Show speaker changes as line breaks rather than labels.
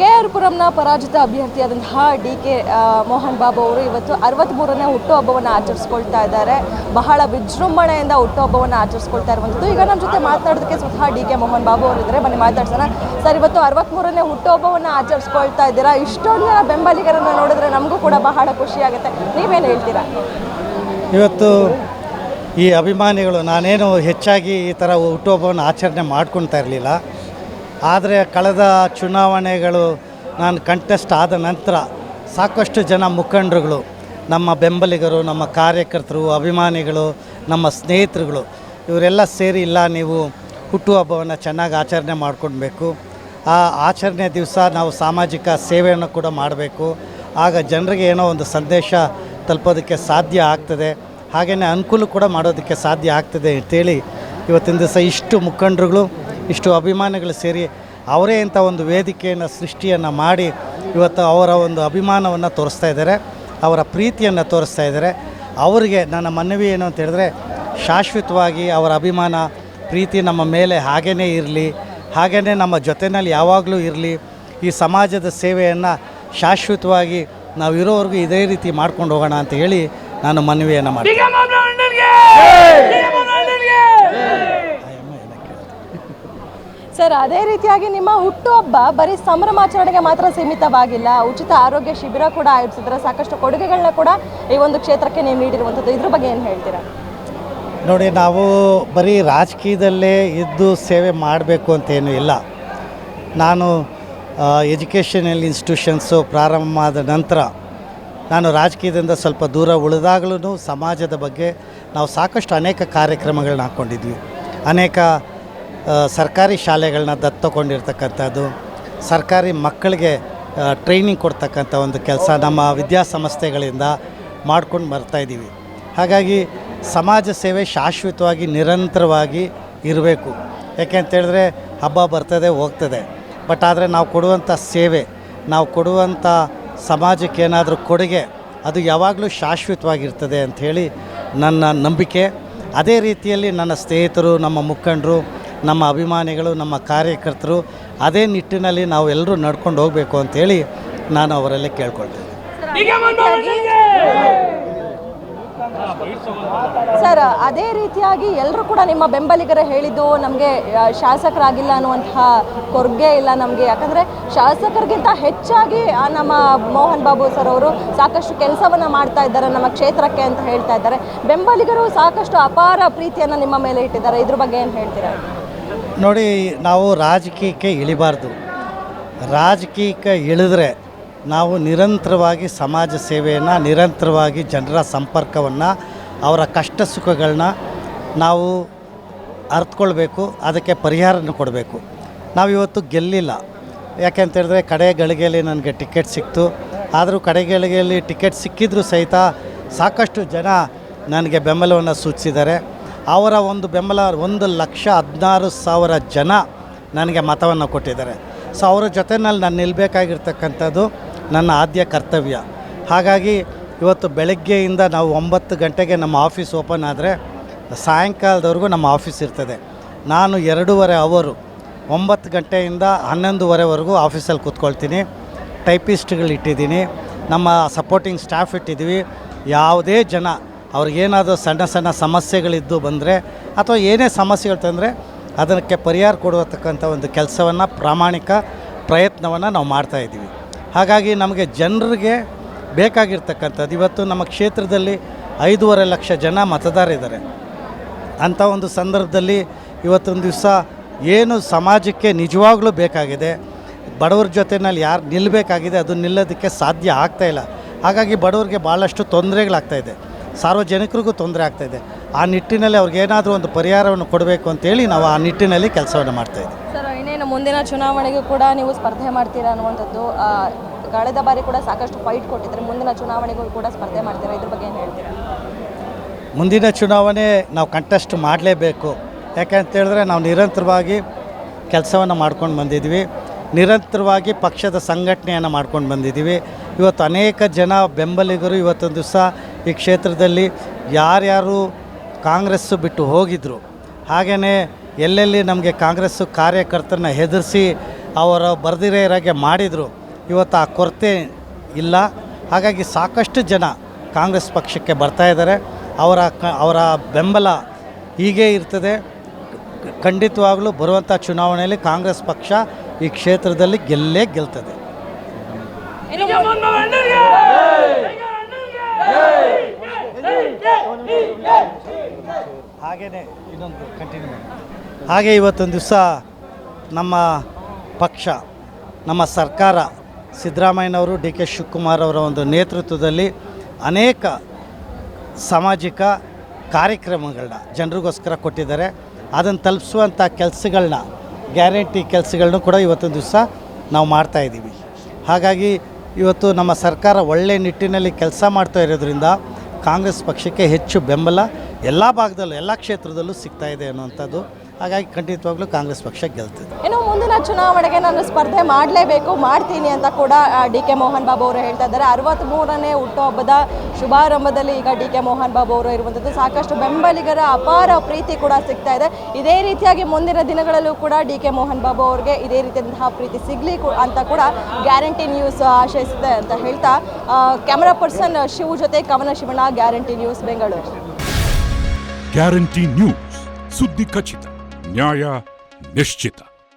KR ಪುರಂನ ಪರಾಜಿತ ಅಭ್ಯರ್ಥಿಯಾದಂತಹ DK Mohan Babu ಅವರು ಇವತ್ತು 63ನೇ ಹುಟ್ಟುಹಬ್ಬವನ್ನು ಆಚರಿಸ್ಕೊಳ್ತಾ ಇದ್ದಾರೆ. ಬಹಳ ವಿಜೃಂಭಣೆಯಿಂದ ಹುಟ್ಟುಹಬ್ಬವನ್ನು ಆಚರಿಸ್ಕೊಳ್ತಾ ಇರುವಂಥದ್ದು. ಈಗ ನಮ್ಮ ಜೊತೆ ಮಾತನಾಡೋದಕ್ಕೆ ಸ್ವತಃ DK ಮೋಹನ್ ಬಾಬು ಅವರು ಇದ್ದಾರೆ. ಬನ್ನಿ ಮಾತಾಡ್ಸೋಣ. ಸರ್, ಇವತ್ತು 63ನೇ ಹುಟ್ಟುಹಬ್ಬವನ್ನು ಆಚರಿಸ್ಕೊಳ್ತಾ ಇದ್ದೀರಾ. ಇಷ್ಟೊಂದು ಜನ ಬೆಂಬಲಿಗರನ್ನು ನೋಡಿದ್ರೆ ನಮಗೂ ಕೂಡ ಬಹಳ ಖುಷಿಯಾಗುತ್ತೆ. ನೀವೇನು ಹೇಳ್ತೀರಾ?
ಇವತ್ತು ಈ ಅಭಿಮಾನಿಗಳು, ನಾನೇನು ಹೆಚ್ಚಾಗಿ ಈ ಥರ ಹುಟ್ಟುಹಬ್ಬವನ್ನು ಆಚರಣೆ ಮಾಡ್ಕೊಳ್ತಾ ಇರಲಿಲ್ಲ. ಆದರೆ ಕಳೆದ ಚುನಾವಣೆಗಳು ನಾನು ಕಂಟೆಸ್ಟ್ ಆದ ನಂತರ ಸಾಕಷ್ಟು ಜನ ಮುಖಂಡರುಗಳು, ನಮ್ಮ ಬೆಂಬಲಿಗರು, ನಮ್ಮ ಕಾರ್ಯಕರ್ತರು, ಅಭಿಮಾನಿಗಳು, ನಮ್ಮ ಸ್ನೇಹಿತರುಗಳು ಇವರೆಲ್ಲ ಸೇರಿ, ಇಲ್ಲ ನೀವು ಹುಟ್ಟುಹಬ್ಬವನ್ನು ಚೆನ್ನಾಗಿ ಆಚರಣೆ ಮಾಡ್ಕೊಳ್ಬೇಕು, ಆ ಆಚರಣೆ ದಿವಸ ನಾವು ಸಾಮಾಜಿಕ ಸೇವೆಯನ್ನು ಕೂಡ ಮಾಡಬೇಕು, ಆಗ ಜನರಿಗೆ ಏನೋ ಒಂದು ಸಂದೇಶ ತಲುಪೋದಕ್ಕೆ ಸಾಧ್ಯ ಆಗ್ತದೆ, ಹಾಗೆಯೇ ಅನುಕೂಲ ಕೂಡ ಮಾಡೋದಕ್ಕೆ ಸಾಧ್ಯ ಆಗ್ತದೆ ಅಂತೇಳಿ ಇವತ್ತಿನ ದಿವಸ ಇಷ್ಟು ಮುಖಂಡರುಗಳು, ಇಷ್ಟು ಅಭಿಮಾನಿಗಳು ಸೇರಿ ಅವರೇ ಇಂಥ ಒಂದು ವೇದಿಕೆಯನ್ನು ಸೃಷ್ಟಿಯನ್ನು ಮಾಡಿ ಇವತ್ತು ಅವರ ಒಂದು ಅಭಿಮಾನವನ್ನು ತೋರಿಸ್ತಾ ಇದ್ದಾರೆ, ಅವರ ಪ್ರೀತಿಯನ್ನು ತೋರಿಸ್ತಾ ಇದ್ದಾರೆ. ಅವರಿಗೆ ನನ್ನ ಮನವಿ ಏನು ಅಂತ ಹೇಳಿದ್ರೆ, ಶಾಶ್ವತವಾಗಿ ಅವರ ಅಭಿಮಾನ ಪ್ರೀತಿ ನಮ್ಮ ಮೇಲೆ ಹಾಗೇ ಇರಲಿ, ಹಾಗೇ ನಮ್ಮ ಜೊತೆಯಲ್ಲಿ ಯಾವಾಗಲೂ ಇರಲಿ. ಈ ಸಮಾಜದ ಸೇವೆಯನ್ನು ಶಾಶ್ವತವಾಗಿ ನಾವು ಇರೋವರೆಗೂ ಇದೇ ರೀತಿ ಮಾಡ್ಕೊಂಡು ಹೋಗೋಣ ಅಂತ ಹೇಳಿ ನಾನು ಮನವಿಯನ್ನು ಮಾಡ್ತೀನಿ.
ಸರ್, ಅದೇ ರೀತಿಯಾಗಿ ನಿಮ್ಮ ಹುಟ್ಟುಹಬ್ಬ ಬರೀ ಸಂಭ್ರಮಾಚರಣೆಗೆ ಮಾತ್ರ ಸೀಮಿತವಾಗಿಲ್ಲ, ಉಚಿತ ಆರೋಗ್ಯ ಶಿಬಿರ ಕೂಡ ಆಯೋಜಿಸಿದ್ರೆ, ಸಾಕಷ್ಟು ಕೊಡುಗೆಗಳನ್ನ ಕೂಡ ಈ ಒಂದು ಕ್ಷೇತ್ರಕ್ಕೆ ನೀವು ನೀಡಿರುವಂಥದ್ದು. ಇದ್ರ ಬಗ್ಗೆ ಏನು ಹೇಳ್ತೀರಾ?
ನೋಡಿ, ನಾವು ಬರೀ ರಾಜಕೀಯದಲ್ಲೇ ಇದ್ದು ಸೇವೆ ಮಾಡಬೇಕು ಅಂತೇನೂ ಇಲ್ಲ. ನಾನು ಎಜುಕೇಷನಲ್ ಇನ್ಸ್ಟಿಟ್ಯೂಷನ್ಸು ಪ್ರಾರಂಭ ಆದ ನಂತರ ನಾನು ರಾಜಕೀಯದಿಂದ ಸ್ವಲ್ಪ ದೂರ ಉಳಿದಾಗಲೂ ಸಮಾಜದ ಬಗ್ಗೆ ನಾವು ಸಾಕಷ್ಟು ಅನೇಕ ಕಾರ್ಯಕ್ರಮಗಳನ್ನ ಹಾಕ್ಕೊಂಡಿದ್ವಿ. ಅನೇಕ ಸರ್ಕಾರಿ ಶಾಲೆಗಳನ್ನ ದತ್ತಕೊಂಡಿರ್ತಕ್ಕಂಥದ್ದು, ಸರ್ಕಾರಿ ಮಕ್ಕಳಿಗೆ ಟ್ರೈನಿಂಗ್ ಕೊಡ್ತಕ್ಕಂಥ ಒಂದು ಕೆಲಸ ನಮ್ಮ ವಿದ್ಯಾಸಂಸ್ಥೆಗಳಿಂದ ಮಾಡ್ಕೊಂಡು ಬರ್ತಾಯಿದ್ದೀವಿ. ಹಾಗಾಗಿ ಸಮಾಜ ಸೇವೆ ಶಾಶ್ವತವಾಗಿ ನಿರಂತರವಾಗಿ ಇರಬೇಕು. ಯಾಕೆಂತೇಳಿದ್ರೆ ಹಬ್ಬ ಬರ್ತದೆ ಹೋಗ್ತದೆ, ಬಟ್ ಆದರೆ ನಾವು ಕೊಡುವಂಥ ಸೇವೆ, ನಾವು ಕೊಡುವಂಥ ಸಮಾಜಕ್ಕೆ ಏನಾದರೂ ಕೊಡುಗೆ, ಅದು ಯಾವಾಗಲೂ ಶಾಶ್ವತವಾಗಿರ್ತದೆ ಅಂಥೇಳಿ ನನ್ನ ನಂಬಿಕೆ. ಅದೇ ರೀತಿಯಲ್ಲಿ ನನ್ನ ಸ್ನೇಹಿತರು, ನಮ್ಮ ಮುಖಂಡರು, ನಮ್ಮ ಅಭಿಮಾನಿಗಳು, ನಮ್ಮ ಕಾರ್ಯಕರ್ತರು ಅದೇ ನಿಟ್ಟಿನಲ್ಲಿ ನಾವು ಎಲ್ಲರೂ ನಡ್ಕೊಂಡು ಹೋಗಬೇಕು ಅಂಥೇಳಿ ನಾನು ಅವರಲ್ಲಿ ಕೇಳ್ಕೊಳ್ತೇನೆ.
ಸರ್, ಅದೇ ರೀತಿಯಾಗಿ ಎಲ್ಲರೂ ಕೂಡ ನಿಮ್ಮ ಬೆಂಬಲಿಗರ ಹೇಳಿದ್ದು, ನಮಗೆ ಶಾಸಕರಾಗಿಲ್ಲ ಅನ್ನುವಂತಹ ಕೊರಗೆ ಇಲ್ಲ ನಮಗೆ, ಯಾಕಂದರೆ ಶಾಸಕರಿಗಿಂತ ಹೆಚ್ಚಾಗಿ ನಮ್ಮ ಮೋಹನ್ ಬಾಬು ಸರ್ ಅವರು ಸಾಕಷ್ಟು ಕೆಲಸವನ್ನು ಮಾಡ್ತಾ ಇದ್ದಾರೆ ನಮ್ಮ ಕ್ಷೇತ್ರಕ್ಕೆ ಅಂತ ಹೇಳ್ತಾ ಇದ್ದಾರೆ. ಬೆಂಬಲಿಗರು ಸಾಕಷ್ಟು ಅಪಾರ ಪ್ರೀತಿಯನ್ನು ನಿಮ್ಮ ಮೇಲೆ ಇಟ್ಟಿದ್ದಾರೆ. ಇದ್ರ ಬಗ್ಗೆ ಏನು ಹೇಳ್ತೀರಾ?
ನೋಡಿ, ನಾವು ರಾಜಕೀಯಕ್ಕೆ ಇಳಿಬಾರ್ದು. ರಾಜಕೀಯಕ್ಕೆ ಇಳಿದ್ರೆ ನಾವು ನಿರಂತರವಾಗಿ ಸಮಾಜ ಸೇವೆಯನ್ನು, ನಿರಂತರವಾಗಿ ಜನರ ಸಂಪರ್ಕವನ್ನು, ಅವರ ಕಷ್ಟ ಸುಖಗಳನ್ನ ನಾವು ಅರ್ಥಕೊಳ್ಬೇಕು, ಅದಕ್ಕೆ ಪರಿಹಾರನ ಕೊಡಬೇಕು. ನಾವಿವತ್ತು ಗೆಲ್ಲಿಲ್ಲ. ಯಾಕೆಂತೇಳಿದ್ರೆ ಕಡೆ ಗಳಿಗೆಯಲ್ಲಿ ನನಗೆ ಟಿಕೆಟ್ ಸಿಕ್ತು. ಆದರೂ ಕಡೆ ಗಳಿಗೆಯಲ್ಲಿ ಟಿಕೆಟ್ ಸಿಕ್ಕಿದ್ರೂ ಸಹಿತ ಸಾಕಷ್ಟು ಜನ ನನಗೆ ಬೆಂಬಲವನ್ನು ಸೂಚಿಸಿದ್ದಾರೆ. ಅವರ ಒಂದು ಬೆಂಬಲ 1,16,000 ಜನ ನನಗೆ ಮತವನ್ನು ಕೊಟ್ಟಿದ್ದಾರೆ. ಸೊ ಅವರ ಜೊತೆಯಲ್ಲಿ ನಾನು ನಿಲ್ಲಬೇಕಾಗಿರ್ತಕ್ಕಂಥದ್ದು ನನ್ನ ಆದ್ಯ ಕರ್ತವ್ಯ. ಹಾಗಾಗಿ ಇವತ್ತು ಬೆಳಗ್ಗೆಯಿಂದ ನಾವು 9 ಗಂಟೆಗೆ ನಮ್ಮ ಆಫೀಸ್ ಓಪನ್ ಆದರೆ ಸಾಯಂಕಾಲದವರೆಗೂ ನಮ್ಮ ಆಫೀಸ್ ಇರ್ತದೆ. ನಾನು 2.5 ಅವರು 9 ಗಂಟೆಯಿಂದ 11:30ವರೆಗೂ ಆಫೀಸಲ್ಲಿ ಕೂತ್ಕೊಳ್ತೀನಿ. ಟೈಪಿಸ್ಟ್ಗಳು ಇಟ್ಟಿದ್ದೀನಿ, ನಮ್ಮ ಸಪೋರ್ಟಿಂಗ್ ಸ್ಟಾಫ್ ಇಟ್ಟಿದ್ದೀವಿ. ಯಾವುದೇ ಜನ ಅವ್ರಿಗೇನಾದರೂ ಸಣ್ಣ ಸಣ್ಣ ಸಮಸ್ಯೆಗಳಿದ್ದು ಬಂದರೆ ಅಥವಾ ಏನೇ ಸಮಸ್ಯೆಗಳು ತಂದರೆ ಅದಕ್ಕೆ ಪರಿಹಾರ ಕೊಡುವತಕ್ಕಂಥ ಒಂದು ಕೆಲಸವನ್ನು, ಪ್ರಾಮಾಣಿಕ ಪ್ರಯತ್ನವನ್ನು ನಾವು ಮಾಡ್ತಾಯಿದ್ದೀವಿ. ಹಾಗಾಗಿ ನಮಗೆ ಜನರಿಗೆ ಬೇಕಾಗಿರ್ತಕ್ಕಂಥದ್ದು, ಇವತ್ತು ನಮ್ಮ ಕ್ಷೇತ್ರದಲ್ಲಿ 5.5 ಲಕ್ಷ ಜನ ಮತದಾರರಿದ್ದಾರೆ. ಅಂಥ ಒಂದು ಸಂದರ್ಭದಲ್ಲಿ ಇವತ್ತೊಂದು ದಿವಸ ಏನು ಸಮಾಜಕ್ಕೆ ನಿಜವಾಗ್ಲೂ ಬೇಕಾಗಿದೆ, ಬಡವ್ರ ಜೊತೆಯಲ್ಲಿ ಯಾರು ನಿಲ್ಲಬೇಕಾಗಿದೆ, ಅದು ನಿಲ್ಲೋದಕ್ಕೆ ಸಾಧ್ಯ ಆಗ್ತಾಯಿಲ್ಲ. ಹಾಗಾಗಿ ಬಡವರಿಗೆ ಭಾಳಷ್ಟು ತೊಂದರೆಗಳಾಗ್ತಾಯಿದೆ, ಸಾರ್ವಜನಿಕರಿಗೂ ತೊಂದರೆ ಆಗ್ತಾಯಿದೆ. ಆ ನಿಟ್ಟಿನಲ್ಲಿ ಅವ್ರಿಗೇನಾದರೂ ಒಂದು ಪರಿಹಾರವನ್ನು ಕೊಡಬೇಕು ಅಂತೇಳಿ ನಾವು ಆ ನಿಟ್ಟಿನಲ್ಲಿ ಕೆಲಸವನ್ನು ಮಾಡ್ತಾಯಿದ್ದೀವಿ.
ಸರ್, ಇನ್ನೇನು ಮುಂದಿನ ಚುನಾವಣೆಗೂ ಕೂಡ ನೀವು ಸ್ಪರ್ಧೆ ಮಾಡ್ತೀರಾ ಅನ್ನುವಂಥದ್ದು. ಕಳೆದ ಬಾರಿ ಕೂಡ ಸಾಕಷ್ಟು ಫೈಟ್ ಕೊಟ್ಟಿದ್ರೆ, ಮುಂದಿನ ಚುನಾವಣೆಗೂ ಕೂಡ ಸ್ಪರ್ಧೆ ಮಾಡ್ತೀರಾ? ಇದ್ರ ಬಗ್ಗೆ ಏನು ಹೇಳ್ತೀರಾ?
ಮುಂದಿನ ಚುನಾವಣೆ ನಾವು ಕಂಟೆಸ್ಟ್ ಮಾಡಲೇಬೇಕು. ಯಾಕೆಂತೇಳಿದ್ರೆ ನಾವು ನಿರಂತರವಾಗಿ ಕೆಲಸವನ್ನು ಮಾಡ್ಕೊಂಡು ಬಂದಿದ್ವಿ, ನಿರಂತರವಾಗಿ ಪಕ್ಷದ ಸಂಘಟನೆಯನ್ನು ಮಾಡ್ಕೊಂಡು ಬಂದಿದ್ದೀವಿ. ಇವತ್ತು ಅನೇಕ ಜನ ಬೆಂಬಲಿಗರು ಇವತ್ತೊಂದು ದಿವಸ ಈ ಕ್ಷೇತ್ರದಲ್ಲಿ ಯಾರ್ಯಾರು ಕಾಂಗ್ರೆಸ್ಸು ಬಿಟ್ಟು ಹೋಗಿದ್ದರು, ಹಾಗೆಯೇ ಎಲ್ಲೆಲ್ಲಿ ನಮಗೆ ಕಾಂಗ್ರೆಸ್ಸು ಕಾರ್ಯಕರ್ತರನ್ನ ಹೆದರಿಸಿ ಅವರು ಬರೆದಿರೋ ಇರೋಗೆ ಮಾಡಿದರು. ಇವತ್ತು ಆ ಕೊರತೆ ಇಲ್ಲ. ಹಾಗಾಗಿ ಸಾಕಷ್ಟು ಜನ ಕಾಂಗ್ರೆಸ್ ಪಕ್ಷಕ್ಕೆ ಬರ್ತಾ ಇದ್ದಾರೆ. ಅವರ ಬೆಂಬಲ ಹೀಗೇ ಇರ್ತದೆ. ಖಂಡಿತವಾಗಲೂ ಬರುವಂಥ ಚುನಾವಣೆಯಲ್ಲಿ ಕಾಂಗ್ರೆಸ್ ಪಕ್ಷ ಈ ಕ್ಷೇತ್ರದಲ್ಲಿ ಗೆಲ್ತದೆ. ಹಾಗೆಯೇ ಇನ್ನೊಂದು ಕಂಟಿನ್ಯೂ ಹಾಗೆ ಇವತ್ತೊಂದು ದಿವಸ ನಮ್ಮ ಪಕ್ಷ, ನಮ್ಮ ಸರ್ಕಾರ, ಸಿದ್ದರಾಮಯ್ಯನವರು, ಡಿ ಕೆ ಶಿವಕುಮಾರ್ ಅವರ ಒಂದು ನೇತೃತ್ವದಲ್ಲಿ ಅನೇಕ ಸಾಮಾಜಿಕ ಕಾರ್ಯಕ್ರಮಗಳನ್ನ ಜನರಿಗೋಸ್ಕರ ಕೊಟ್ಟಿದ್ದಾರೆ. ಅದನ್ನು ತಲುಪಿಸುವಂಥ ಕೆಲಸಗಳನ್ನ, ಗ್ಯಾರಂಟಿ ಕೆಲಸಗಳನ್ನೂ ಕೂಡ ಇವತ್ತೊಂದು ದಿವಸ ನಾವು ಮಾಡ್ತಾಯಿದ್ದೀವಿ. ಹಾಗಾಗಿ ಇವತ್ತು ನಮ್ಮ ಸರ್ಕಾರ ಒಳ್ಳೆಯ ನಿಟ್ಟಿನಲ್ಲಿ ಕೆಲಸ ಮಾಡ್ತಾ ಇರೋದ್ರಿಂದ ಕಾಂಗ್ರೆಸ್ ಪಕ್ಷಕ್ಕೆ ಹೆಚ್ಚು ಬೆಂಬಲ ಎಲ್ಲ ಭಾಗದಲ್ಲೂ, ಎಲ್ಲ ಕ್ಷೇತ್ರದಲ್ಲೂ ಸಿಗ್ತಾ ಇದೆ ಅನ್ನುವಂಥದ್ದು. ಹಾಗಾಗಿ ಖಂಡಿತವಾಗ್ಲೂ ಕಾಂಗ್ರೆಸ್ ಪಕ್ಷ ಗೆಲ್ತದೆ.
ಇನ್ನು ಮುಂದಿನ ಚುನಾವಣೆಗೆ ನಾನು ಸ್ಪರ್ಧೆ ಮಾಡಲೇಬೇಕು, ಮಾಡ್ತೀನಿ ಅಂತ ಕೂಡ ಡಿ ಕೆ ಮೋಹನ್ ಬಾಬು ಅವರು ಹೇಳ್ತಾ ಇದ್ದಾರೆ. 63ನೇ ಹುಟ್ಟುಹಬ್ಬದ ಶುಭಾರಂಭದಲ್ಲಿ ಈಗ ಡಿ ಕೆ ಮೋಹನ್ ಬಾಬು ಅವರು ಇರುವಂಥದ್ದು. ಸಾಕಷ್ಟು ಬೆಂಬಲಿಗರ ಅಪಾರ ಪ್ರೀತಿ ಕೂಡ ಸಿಗ್ತಾ ಇದೆ. ಇದೇ ರೀತಿಯಾಗಿ ಮುಂದಿನ ದಿನಗಳಲ್ಲೂ ಕೂಡ ಡಿ ಕೆ ಮೋಹನ್ ಬಾಬು ಅವರಿಗೆ ಇದೇ ರೀತಿಯಾದಂತಹ ಪ್ರೀತಿ ಸಿಗಲಿ ಅಂತ ಕೂಡ ಗ್ಯಾರಂಟಿ ನ್ಯೂಸ್ ಆಶಯಿಸಿದೆ ಅಂತ ಹೇಳ್ತಾ ಕ್ಯಾಮರಾ ಪರ್ಸನ್ ಶಿವ್ ಜೊತೆ ಕವನ Shivanna, guarantee news, Bengaluru.
Guarantee news, ಸುದ್ದಿ ಖಚಿತ, ನ್ಯಾಯ ನಿಶ್ಚಿತ.